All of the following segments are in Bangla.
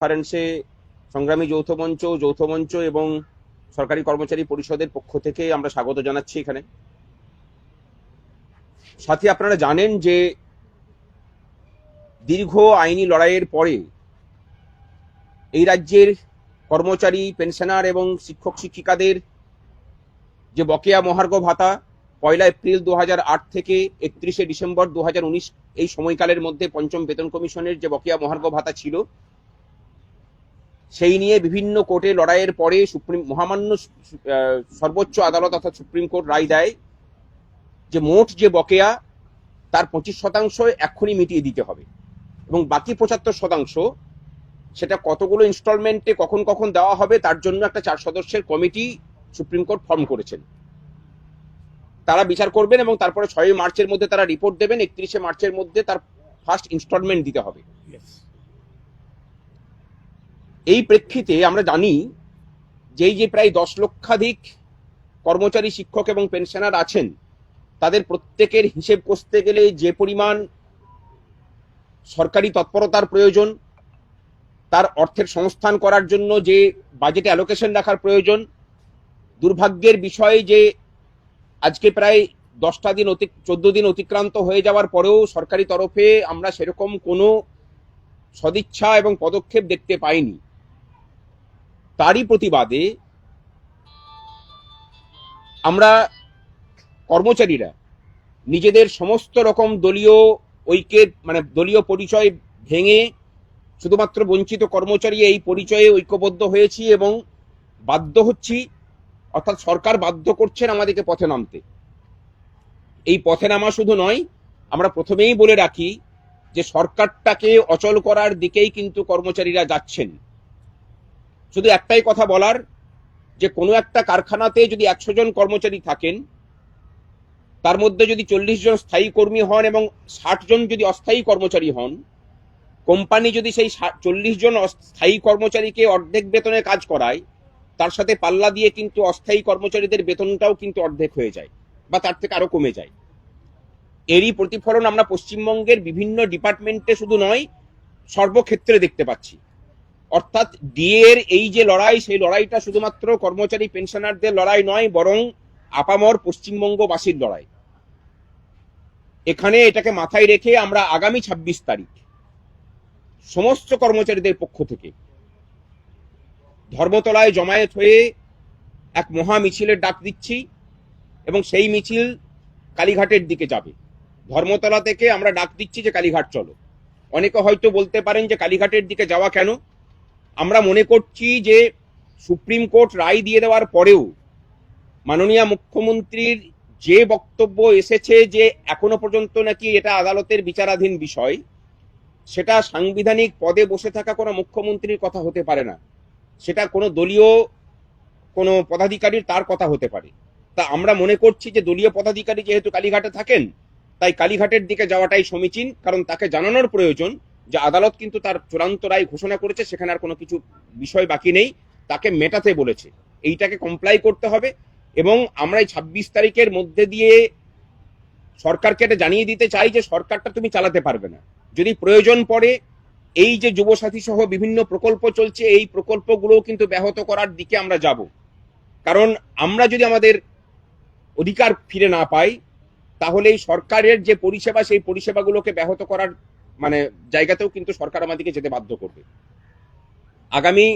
কনফারেন্সে সংগ্রামী যৌথ মঞ্চ এবং সরকারি কর্মচারী পরিষদের পক্ষ থেকে আমরা স্বাগত জানাচ্ছি। এখানে সাথে আপনারা জানেন যে দীর্ঘ আইনি লড়াইয়ের পরে এই রাজ্যের কর্মচারী, পেনশনার এবং শিক্ষক শিক্ষিকাদের যে বকেয়া মহার্ঘ ভাতা 1 এপ্রিল 2008 থেকে 31 ডিসেম্বর 2019 এই সময়কালের মধ্যে পঞ্চম বেতন কমিশনের যে বকেয়া মহার্ঘ ভাতা ছিল, সেই নিয়ে বিভিন্ন কোর্টে লড়াইয়ের পরে মহামান্য সর্বোচ্চ আদালত অর্থাৎ সুপ্রিম কোর্ট রায় দেয় যে মোট যে বকেয়া তার 25% এক্ষুনি মিটিয়ে দিতে হবে এবং বাকি 75% সেটা কতগুলো ইনস্টলমেন্টে কখন কখন দেওয়া হবে তার জন্য একটা 4 সদস্যের কমিটি সুপ্রিম কোর্ট ফর্ম করেছেন। তারা বিচার করবেন এবং তারপরে 6 মার্চের মধ্যে তারা রিপোর্ট দেবেন। 31 মার্চের মধ্যে তার ফার্স্ট ইনস্টলমেন্ট দিতে হবে। এই প্রেক্ষিতে আমরা জানি যে প্রায় 10 লক্ষাধিক কর্মচারী, শিক্ষক এবং পেনশনার আছেন, তাদের প্রত্যেকের হিসেব কষতে গেলে যে পরিমাণ সরকারি তৎপরতার প্রয়োজন, তার অর্থের সংস্থান করার জন্য যে বাজেটে অ্যালোকেশন রাখার প্রয়োজন, দুর্ভাগ্যের বিষয় যে আজকে প্রায় 14 দিন অতিক্রান্ত হয়ে যাওয়ার পরেও সরকারি তরফে আমরা সেরকম কোনো সদিচ্ছা এবং পদক্ষেপ দেখতে পাইনি। তারই প্রতিবাদে আমরা কর্মচারীরা নিজেদের সমস্ত রকম দলীয় ঐক্যের দলীয় পরিচয় ভেঙে শুধুমাত্র বঞ্চিত কর্মচারী এই পরিচয়ে ঐক্যবদ্ধ হয়েছি এবং বাধ্য হচ্ছি, অর্থাৎ সরকার বাধ্য করছেন আমাদেরকে পথে নামতে। এই পথে নামা শুধু নয়, আমরা প্রথমেই বলে রাখি যে সরকারটাকে অচল করার দিকেই কিন্তু কর্মচারীরা যাচ্ছেন। শুধু একটাই কথা বলার, যে কোনো একটা কারখানাতে যদি 100 জন কর্মচারী থাকেন, তার মধ্যে যদি 40 জন স্থায়ী কর্মী হন এবং 60 জন যদি অস্থায়ী কর্মচারী হন, কোম্পানি যদি সেই 40 জন স্থায়ী কর্মচারীকে অর্ধেক বেতনে কাজ করায়, তার সাথে পাল্লা দিয়ে কিন্তু অস্থায়ী কর্মচারীদের বেতনটাও কিন্তু অর্ধেক হয়ে যায় বা তার থেকে আরো কমে যায়। এরই প্রতিফলন আমরা পশ্চিমবঙ্গের বিভিন্ন ডিপার্টমেন্টে শুধু নয়, সর্বক্ষেত্রে দেখতে পাচ্ছি। অর্থাৎ ডিএ এর এই যে লড়াই, সেই লড়াইটা শুধুমাত্র কর্মচারী পেনশনারদের লড়াই নয়, বরং আপামর পশ্চিমবঙ্গবাসীর লড়াই। এখানে এটাকে মাথায় রেখে আমরা আগামী 26 তারিখ সমস্ত কর্মচারীদের পক্ষ থেকে ধর্মতলায় জমায়েত হয়ে এক মহা মিছিলের ডাক দিচ্ছি এবং সেই মিছিল কালীঘাটের দিকে যাবে। ধর্মতলা থেকে আমরা ডাক দিচ্ছি যে কালীঘাট চলো। অনেকে হয়তো বলতে পারেন যে কালীঘাটের দিকে যাওয়া কেন? আমরা মনে করছি যে সুপ্রিম কোর্ট রায় দিয়ে দেওয়ার পরেও মাননীয় মুখ্যমন্ত্রীর যে বক্তব্য এসেছে যে এখনো পর্যন্ত নাকি এটা আদালতের বিচারাধীন বিষয়, সেটা সাংবিধানিক পদে বসে থাকা কোনো মুখ্যমন্ত্রীর কথা হতে পারে না, সেটা কোনো দলীয় কোনো পদাধিকারীর তার কথা হতে পারে। তা আমরা মনে করছি যে দলীয় পদাধিকারী যেহেতু কালীঘাটে থাকেন, তাই কালীঘাটের দিকে যাওয়াটাই সমীচীন। কারণ তাকে জানানোর প্রয়োজন যে আদালত কিন্তু তার চূড়ান্ত রায় ঘোষণা করেছে, সেখানে আর কোনো কিছু বিষয় বাকি নেই, তাকে মেটাতে বলেছে। এইটাকে কমপ্লাই করতে হবে এবং আমরা এই 26 তারিখের মধ্যে দিয়ে সরকারকে এটা জানিয়ে দিতে চাই যে সরকারটা তুমি চালাতে পারবে না। যদি প্রয়োজন পড়ে এই যে যুবসাথী সহ বিভিন্ন প্রকল্প চলছে, এই প্রকল্পগুলো কিন্তু ব্যাহত করার দিকে আমরা যাব। কারণ আমরা যদি আমাদের অধিকার ফিরে না পাই, তাহলে এই সরকারের যে পরিষেবা, সেই পরিষেবাগুলোকে ব্যাহত করার জায়গাতেও কিন্তু সরকার আমাদেরকে যেতে বাধ্য করবে। আগামী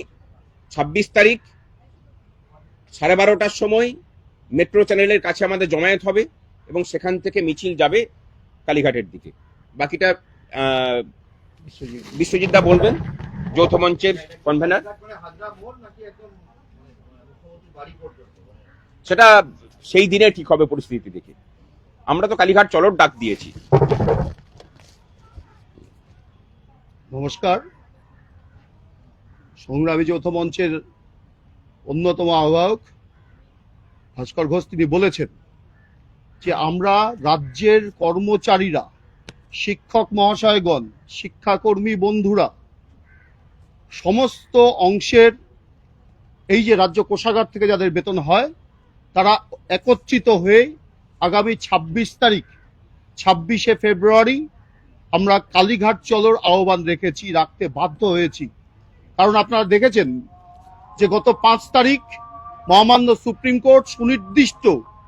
26 তারিখ 12:30টার সময় মেট্রো চ্যানেলের কাছে আমাদের জমায়েত হবে এবং সেখান থেকে মিছিল যাবে কালীঘাটের দিকে। বাকিটা বিশ্বজিৎ দা বলবেন, যৌথ মঞ্চের কনভেনার। সেটা সেই দিনে ঠিক হবে পরিস্থিতি দেখে। আমরা তো কালীঘাট চলোর ডাক দিয়েছি। নমস্কার। সংগ্রামী যৌথ মঞ্চের অন্যতম আহ্বায়ক ভাস্কর ঘোষ তিনি বলেছেন যে আমরা রাজ্যের কর্মচারীরা, শিক্ষক মহাশয়গণ, শিক্ষাকর্মী বন্ধুরা সমস্ত অংশের এই যে রাজ্য কোষাগার থেকে যাদের বেতন হয়, তারা একত্রিত হয়ে আগামী 26 তারিখ 26শে ফেব্রুয়ারি আমরা কালীঘাট চলোর আহ্বান রাখতে বাধ্য হয়েছি। কারণ আপনারা দেখেছেন যে গত 5 তারিখ মহামান্য সুপ্রিম কোর্ট সুনির্দিষ্ট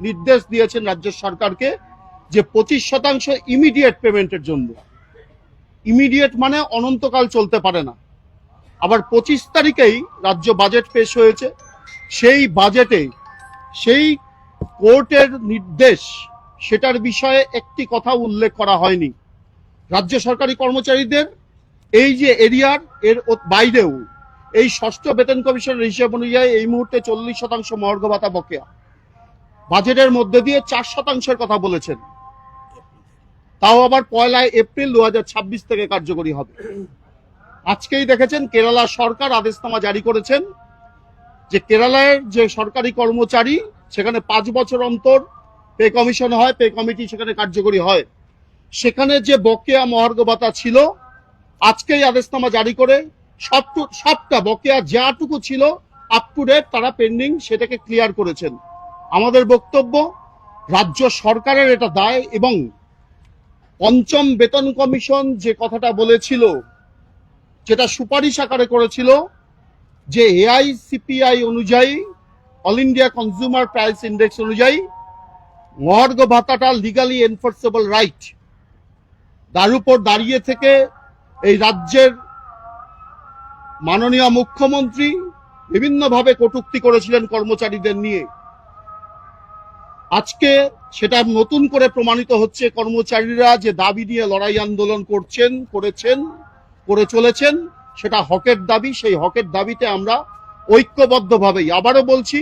নির্দেশ দিয়েছেন রাজ্য সরকারকে যে 25% ইমিডিয়েট পেমেন্টের জন্য। ইমিডিয়েট মানে অনন্তকাল চলতে পারে না। আবার 25 তারিখেই রাজ্য বাজেট পেশ হয়েছে, সেই বাজেটে সেই কোর্টের নির্দেশ সেটার বিষয়ে একটি কথা উল্লেখ করা হয়নি। রাজ্য সরকারি কর্মচারীদের এই যে এরিয়ার এর বাইরেও এই ষষ্ঠ বেতন কমিশনের হিসেব অনুযায়ী এই মুহূর্তে 40% মহার্ঘ ভাতা বকেয়া। বাজেটের মধ্যে দিয়ে 4% কথা বলেছেন, তাও আবার 1 এপ্রিল 2026 থেকে কার্যকরী হবে। আজকেই দেখেছেন কেরালা সরকার আদেশনামা জারি করেছেন যে কেরালার যে সরকারি কর্মচারী সেখানে 5 বছর অন্তর পে কমিশন হয়, পে কমিটি সেখানে কার্যকরী হয়। সেখানে যে বকেয়া মহার্ঘ ভাতা ছিল আজকেই আদেশনামা জারি করে সবটা বকেয়া যাটুকু ছিল আপ টু ডেট তারা পেন্ডিং সেটাকে ক্লিয়ার করেছেন। আমাদের বক্তব্য রাজ্য সরকারের এটা দায়, এবং পঞ্চম বেতন কমিশন যে কথাটা বলেছিল, যেটা সুপারিশ আকারে করেছিল যে এআইসিপিআই অনুযায়ী, all India consumer price index অনুযায়ী মহার্ঘ ভাতাটা লিগালি এনফোর্সেবল রাইট, তার উপর দাঁড়িয়ে থেকে এই রাজ্যের মাননীয় মুখ্যমন্ত্রী বিভিন্নভাবে কটূক্তি করেছিলেন কর্মচারীদের নিয়ে। আজকে সেটা নতুন করে প্রমাণিত হচ্ছে, কর্মচারীরা যে দাবি নিয়ে লড়াই আন্দোলন করে চলেছেন সেটা হকের দাবি। সেই হকের দাবিতে আমরা ঐক্যবদ্ধভাবেই, আবারও বলছি,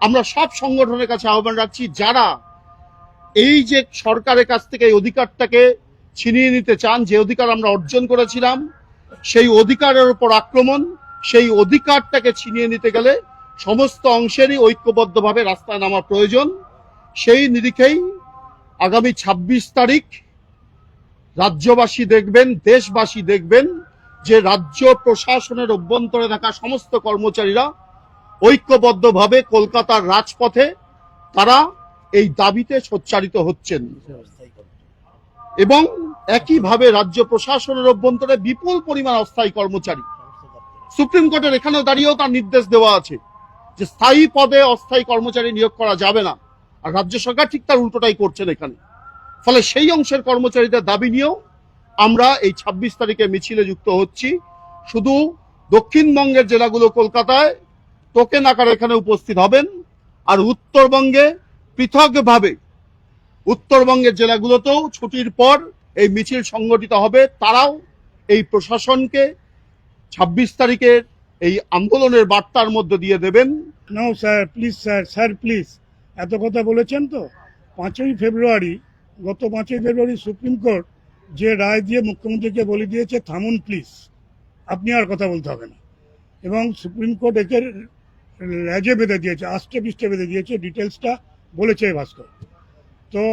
আমরা সব সংগঠনের কাছে আহ্বান রাখছি, যারা এই যে সরকারের কাছ থেকে এই অধিকারটাকে ছিনিয়ে নিতে চান, যে অধিকার আমরা অর্জন করেছিলাম, সেই অধিকারের উপর আক্রমণ, সেই অধিকারটাকে ছিনিয়ে নিতে গেলে সমস্ত অংশেরই ঐক্যবদ্ধভাবে রাস্তায় নামা প্রয়োজন। সেই নিরিখেই আগামী 26 তারিখ রাজ্যবাসী দেখবেন, দেশবাসী দেখবেন যে রাজ্য প্রশাসনের অভ্যন্তরে থাকা সমস্ত কর্মচারীরা ঐক্যবদ্ধভাবে কলকাতার রাজপথে তারা এই দাবিতে সোচ্চারিত হচ্ছেন, এবং একইভাবে রাজ্য প্রশাসনের অভ্যন্তরে বিপুল পরিমাণ অস্থায়ী কর্মচারী। সুপ্রিম কোর্টের এখানেও দাঁড়িয়েও তার নির্দেশ দেওয়া আছে যে স্থায়ী পদে অস্থায়ী কর্মচারী নিয়োগ করা যাবে না, আর রাজ্য সরকার ঠিক তার উল্টোটাই করছেন এখানে। ফলে সেই অংশের কর্মচারীদের দাবি নিয়েও আমরা এই 26 তারিখে মিছিলে যুক্ত হচ্ছি। শুধু দক্ষিণবঙ্গের জেলাগুলো কলকাতায় টোকেন আকারে এখানে উপস্থিত হবেন, আর উত্তরবঙ্গে পৃথকভাবে উত্তরবঙ্গের জেলাগুলোতেও ছুটির পর এই মিছিল সংগঠিত হবে। তারাও এই প্রশাসনকে 26 তারিখের এই আন্দোলনের বার্তার মধ্যে দিয়ে দেবেন। No sir, please sir please, এত কথা বলেছেন তো। 5ই ফেব্রুয়ারি, গত 5ই ফেব্রুয়ারি সুপ্রিম কোর্ট যে রায় দিয়ে মুখ্যমন্ত্রীকে বলে দিয়েছে থামুন প্লিজ, আপনি আর কথা বলতে হবে না, এবং সুপ্রিম কোর্ট একে লেজে বেঁধে দিয়েছে, আষ্টে পৃষ্ঠে বেঁধে দিয়েছে, ডিটেলসটা বলেছে ভাস্কর। তো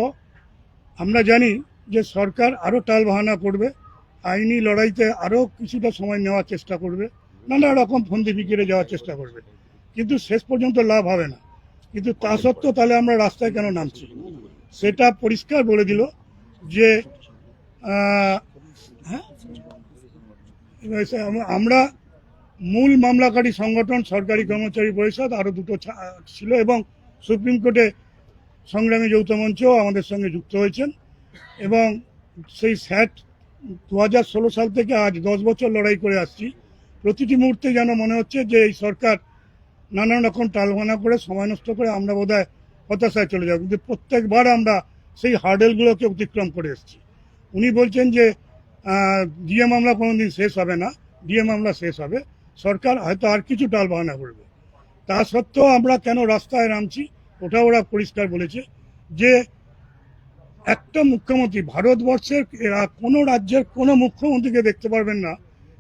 আমরা জানি যে সরকার আরও টালবাহানা করবে, আইনি লড়াইতে আরও কিছুটা সময় নেওয়ার চেষ্টা করবে, নানা রকম ফন্দি ফিকিরে যাওয়ার চেষ্টা করবে, কিন্তু শেষ পর্যন্ত লাভ হবে না। কিন্তু তা সত্ত্বেও তাহলে আমরা রাস্তায় কেন নামছি সেটা পরিষ্কার বলে দিল যে আমরা মূল মামলাকারী সংগঠন সরকারি কর্মচারী পরিষদ, আরও দুটো ছিল, এবং সুপ্রিম কোর্টে সংগ্রামী যৌথ মঞ্চও আমাদের সঙ্গে যুক্ত হয়েছেন, এবং সেই স্যাট 2016 সাল থেকে আজ 10 বছর লড়াই করে আসছি। প্রতিটি মুহূর্তে যেন মনে হচ্ছে যে এই সরকার নানান রকম টালবাহানা করে সময় নষ্ট করে আমরা বোধহয় হতাশায় চলে যাব, কিন্তু প্রত্যেকবার আমরা সেই হার্ডেলগুলোকে অতিক্রম করে এসেছি। উনি বলছেন যে ডিএ মামলা কোনোদিন শেষ হবে না, ডিএ মামলা শেষ হবে, সরকার হয়তো আর কিছু টালবাহানা করবে। তা সত্ত্বেও আমরা কেন রাস্তায় নামছি ওটা ওরা পরিষ্কার বলেছে যে একটা মুখ্যমন্ত্রী, ভারতবর্ষের কোনো রাজ্যের কোনো মুখ্যমন্ত্রীকে দেখতে পারবেন না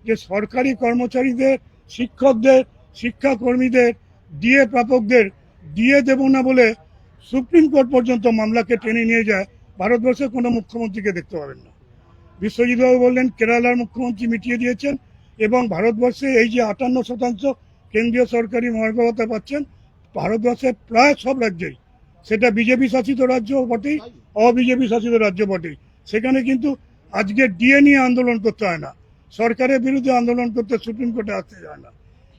যে সরকারি কর্মচারীদের, শিক্ষকদের, শিক্ষাকর্মীদের, ডিএ প্রাপকদের ডিএ দেব না বলে সুপ্রিম কোর্ট পর্যন্ত মামলাকে টেনে নিয়ে যায়। ভারতবর্ষের কোনো মুখ্যমন্ত্রীকে দেখতে পাবেন না। বিশ্বজিৎবাবু বললেন কেরালার মুখ্যমন্ত্রী মিটিয়ে দিয়েছেন, এবং ভারতবর্ষে এই যে 58% কেন্দ্রীয় সরকারি মহার্ঘ ভাতা পাচ্ছেন, ভারতবর্ষের প্রায় সব রাজ্যেই, সেটা বিজেপি শাসিত রাজ্য বটেই, অবিজেপি শাসিত রাজ্য বটেই, সেখানে কিন্তু আজকে ডিএ নিয়ে আন্দোলন করতে হয় না, সরকারের বিরুদ্ধে আন্দোলন করতে সুপ্রিম কোর্টে আসতে যায় না।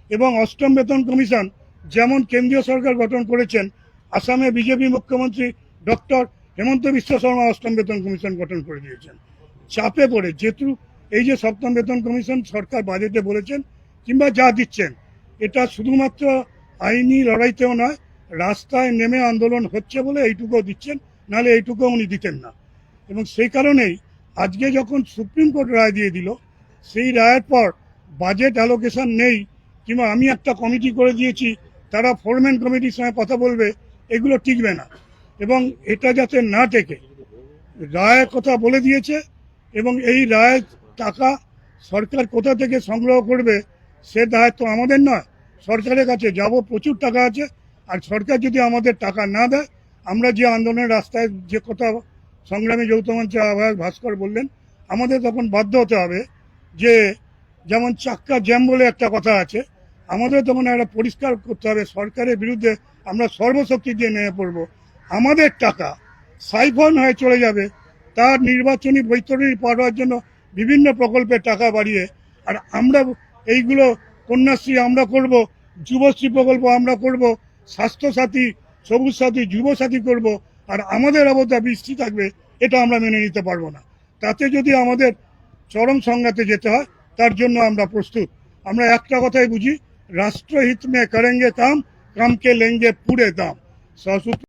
এবং অষ্টম বেতন কমিশন যেমন কেন্দ্রীয় সরকার গঠন করেছেন, আসামে বিজেপি মুখ্যমন্ত্রী ডক্টর হেমন্ত বিশ্ব শর্মা অষ্টম বেতন কমিশন গঠন করে দিয়েছেন চাপে পড়ে। যেহেতু এই যে সপ্তম বেতন কমিশন সরকার বাজেটে বলেছেন কিংবা যা দিচ্ছেন, এটা শুধুমাত্র আইনি লড়াইতেও নয়, রাস্তায় নেমে আন্দোলন হচ্ছে বলে এইটুকুও দিচ্ছেন, নাহলে এইটুকুও উনি দিতেন না। এবং সেই কারণেই আজকে যখন সুপ্রিম কোর্ট রায় দিয়ে দিল, সেই রায়ের পর বাজেট অ্যালোকেশন নেই কিংবা আমি একটা কমিটি করে দিয়েছি, তারা ফোরম্যান কমিটির সঙ্গে কথা বলবে, এগুলো টিকবে না। এবং এটা যাতে না টেকে, রায়ের কথা বলে দিয়েছে এবং এই রায়ের টাকা সরকার কোথা থেকে সংগ্রহ করবে সে দায়িত্ব আমাদের নয়, সরকারের কাছে যাব, প্রচুর টাকা আছে। আর সরকার যদি আমাদের টাকা না দেয়, আমরা যে আন্দোলনের রাস্তায় যে কথা সংগ্রামী যৌথ মঞ্চের আহ্বায়ক ভাস্কর বললেন, আমাদের তখন বাধ্য হতে হবে যে যেমন চাক্কা জ্যাম বলে একটা কথা আছে, আমাদের তখন একটা পরিষ্কার করতে হবে সরকারের বিরুদ্ধে আমরা সর্বশক্তি দিয়ে নেমে পড়ব। আমাদের টাকা সাইফন হয়ে চলে যাবে, তার নির্বাচনী বৈতরণী পাওয়ার জন্য বিভিন্ন প্রকল্পের টাকা বাড়িয়ে, আর আমরা এইগুলো কন্যাশ্রী আমরা করব, যুবশ্রী প্রকল্প আমরা করব, স্বাস্থ্যসাথী, সবুজ সাথী, যুবসাথী করব, আর আমাদের অবস্থা বৃষ্টি থাকবে, এটা আমরা মেনে নিতে পারবো না। তাতে যদি আমাদের চরম সংঘাতে যেতে হয়, তার জন্য আমরা প্রস্তুত। আমরা একটা কথাই বুঝি, রাষ্ট্রহিত মে করেঙ্গে কাম, কাম কে লেঙ্গে পুরে দাম।